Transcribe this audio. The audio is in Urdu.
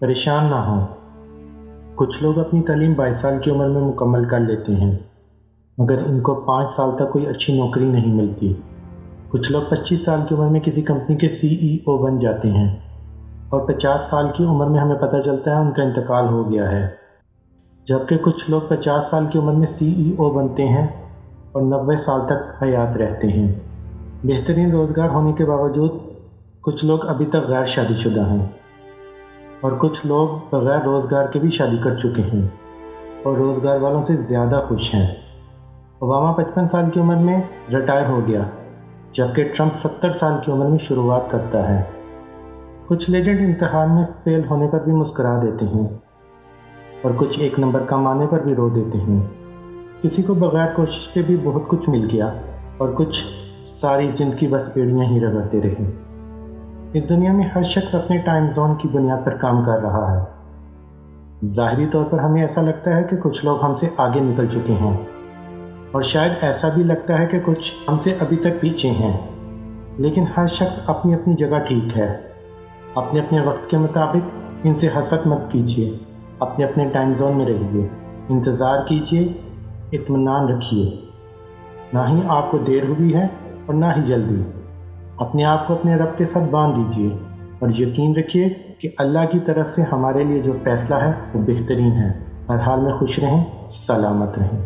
پریشان نہ ہوں۔ کچھ لوگ اپنی تعلیم 22 سال کی عمر میں مکمل کر لیتے ہیں، مگر ان کو 5 سال تک کوئی اچھی نوکری نہیں ملتی۔ کچھ لوگ 25 سال کی عمر میں کسی کمپنی کے CEO بن جاتے ہیں اور 50 سال کی عمر میں ہمیں پتہ چلتا ہے ان کا انتقال ہو گیا ہے، جبکہ کچھ لوگ 50 سال کی عمر میں CEO بنتے ہیں اور 90 سال تک حیات رہتے ہیں۔ بہترین روزگار ہونے کے باوجود کچھ لوگ ابھی تک غیر شادی شدہ ہیں، اور کچھ لوگ بغیر روزگار کے بھی شادی کر چکے ہیں اور روزگار والوں سے زیادہ خوش ہیں۔ اوباما 55 سال کی عمر میں ریٹائر ہو گیا، جبکہ ٹرمپ 70 سال کی عمر میں شروعات کرتا ہے۔ کچھ لیجنڈ امتحان میں فیل ہونے پر بھی مسکرا دیتے ہیں اور کچھ 1 نمبر کم آنے پر بھی رو دیتے ہیں۔ کسی کو بغیر کوشش کے بھی بہت کچھ مل گیا اور کچھ ساری زندگی بس ایڑیاں ہی رگڑتے رہے۔ اس دنیا میں ہر شخص اپنے ٹائم زون کی بنیاد پر کام کر رہا ہے۔ ظاہری طور پر ہمیں ایسا لگتا ہے کہ کچھ لوگ ہم سے آگے نکل چکے ہیں، اور شاید ایسا بھی لگتا ہے کہ کچھ ہم سے ابھی تک پیچھے ہیں، لیکن ہر شخص اپنی اپنی جگہ ٹھیک ہے۔ اپنے اپنے وقت کے مطابق ان سے حسد مت کیجیے، اپنے اپنے ٹائم زون میں رہیے، انتظار کیجیے، اطمینان رکھیے۔ نہ ہی آپ کو دیر ہوئی ہے اور نہ ہی جلدی۔ اپنے آپ کو اپنے رب کے ساتھ باندھ دیجیے اور یقین رکھیے کہ اللہ کی طرف سے ہمارے لیے جو فیصلہ ہے وہ بہترین ہے۔ ہر حال میں خوش رہیں، سلامت رہیں۔